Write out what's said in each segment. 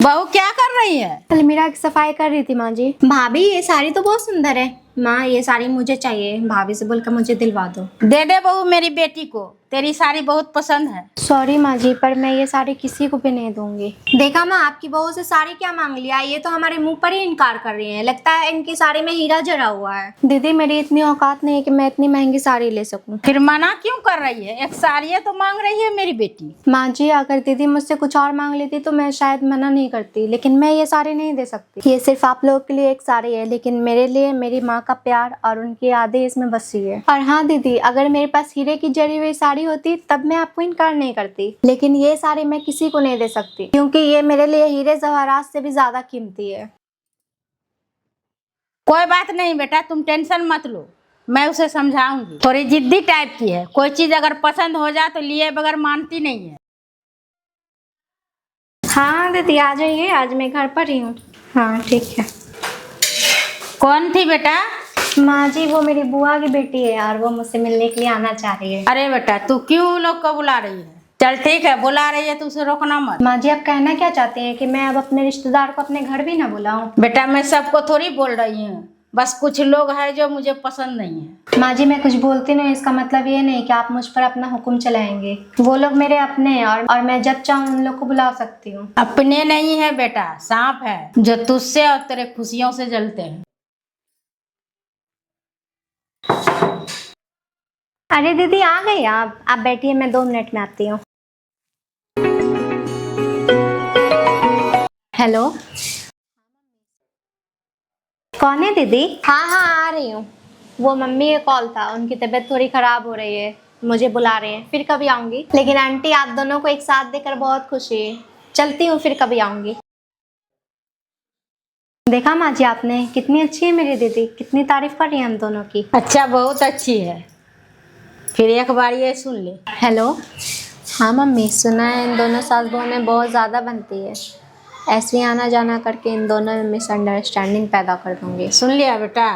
बहू क्या कर रही है? अलमीरा की सफाई कर रही थी माँ जी। भाभी ये साड़ी तो बहुत सुंदर है। माँ ये साड़ी मुझे चाहिए, भाभी से बोलकर मुझे दिलवा दो। दे दे बहू मेरी बेटी को, तेरी साड़ी बहुत पसंद है। सॉरी माँ जी, पर मैं ये साड़ी किसी को भी नहीं दूंगी। देखा माँ, आपकी बहू से साड़ी क्या मांग लिया, ये तो हमारे मुंह पर ही इनकार कर रही है। लगता है इनकी साड़ी में हीरा जड़ा हुआ है। दीदी मेरी इतनी औकात नहीं है कि मैं इतनी महंगी साड़ी ले सकूं। फिर मना क्यों कर रही है? एक साड़ी तो मांग रही है मेरी बेटी। माँ जी अगर दीदी मुझसे कुछ और मांग लेती तो मैं शायद मना नहीं करती, लेकिन मैं ये साड़ी नहीं दे सकती। ये सिर्फ आप लोगों के लिए एक साड़ी है, लेकिन मेरे लिए मेरी माँ का प्यार और उनकी यादें इसमें बसी है। और हाँ दीदी, अगर मेरे पास हीरे की जड़ी हुई साड़ी होती तब मैं आपको इनकार नहीं करती, लेकिन ये साड़ी मैं किसी को नहीं दे सकती क्योंकि ये मेरे लिए हीरे जवाहरात से भी ज्यादा कीमती है। कोई बात नहीं बेटा, तुम टेंशन मत लो, मैं उसे समझाऊंगी। थोड़ी जिद्दी टाइप की है, कोई चीज अगर पसंद हो जाए तो लिए बगैर मानती नहीं है। हाँ दीदी आ जाइए, आज मैं घर पर ही हूँ। हाँ ठीक है। कौन थी बेटा? माँ जी वो मेरी बुआ की बेटी है और वो मुझसे मिलने के लिए आना चाह रही है। अरे बेटा तू क्यों उन लोग को बुला रही है? चल ठीक है, बुला रही है तो उसे रोकना मत। माँ जी आप कहना क्या चाहते हैं कि मैं अब अपने रिश्तेदार को अपने घर भी ना बुलाऊं? बेटा मैं सबको थोड़ी बोल रही हूँ, बस कुछ लोग हैं जो मुझे पसंद नहीं है। माँ जी मैं कुछ बोलती नहीं, इसका मतलब ये नहीं कि आप मुझ पर अपना हुक्म चलाएंगे। वो लोग मेरे अपने हैं और मैं जब चाहूँ उन लोग को बुला सकती हूँ। अपने नहीं है बेटा, सांप है जो तुझसे और तेरे खुशियों से जलते हैं। अरे दीदी आ गई आप बैठिए, मैं 2 मिनट में आती हूँ। हेलो कौन है दीदी? हाँ हाँ आ रही हूँ। वो मम्मी का कॉल था, उनकी तबीयत थोड़ी खराब हो रही है, मुझे बुला रहे हैं, फिर कभी आऊंगी। लेकिन आंटी आप दोनों को एक साथ देखकर बहुत खुशी है, चलती हूँ फिर कभी आऊंगी। देखा माँ जी आपने, कितनी अच्छी है मेरी दीदी, कितनी तारीफ कर रही है हम दोनों की। अच्छा बहुत अच्छी है, फिर एक बार ये सुन ले। हेलो हाँ मम्मी, सुना है इन दोनों सास बहू में बहुत ज़्यादा बनती है। ऐसे ही आना जाना करके इन दोनों में मिसअंडरस्टैंडिंग पैदा कर दूंगी। सुन लिया बेटा?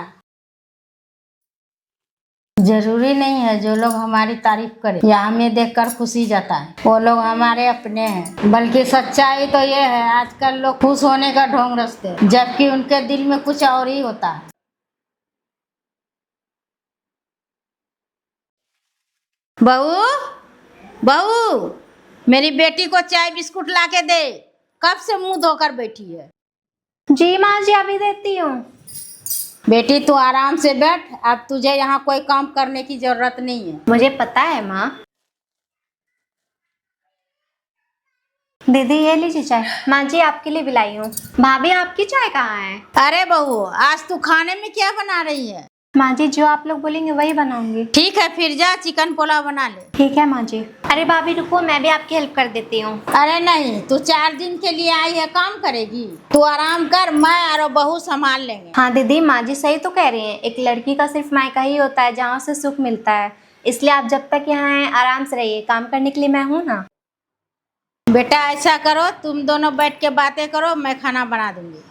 जरूरी नहीं है जो लोग हमारी तारीफ करें या हमें देखकर खुशी जाता है वो लोग हमारे अपने हैं, बल्कि सच्चाई तो ये है आजकल लोग खुश होने का ढोंग रचते हैं जबकि उनके दिल में कुछ और ही होता है। बहू बहू, मेरी बेटी को चाय बिस्कुट ला के दे, कब से मुंह धोकर बैठी है। जी माँ जी अभी देती हूँ। बेटी तू आराम से बैठ, अब तुझे यहाँ कोई काम करने की जरूरत नहीं है। मुझे पता है माँ। दीदी ये लीजिए चाय। माँ जी आपके लिए भी लाई हूँ। भाभी आपकी चाय कहाँ है? अरे बहू आज तू खाने में क्या बना रही है? माँ जी जो आप लोग बोलेंगे वही बनाऊंगी। ठीक है फिर जा चिकन पुलाव बना ले। ठीक है माँ जी। अरे भाभी रुको, मैं भी आपकी हेल्प कर देती हूँ। अरे नहीं, तू 4 दिन के लिए आई है, काम करेगी? तू आराम कर, मैं और बहू संभाल लेंगे। हाँ दीदी माँ जी सही तो कह रही हैं, एक लड़की का सिर्फ मायका ही होता है जहाँ से सुख मिलता है, इसलिए आप जब तक यहाँ हैं आराम से रहिए, काम करने के लिए मैं हूँ ना। बेटा ऐसा करो, तुम दोनों बैठ के बातें करो, मैं खाना बना दूंगी।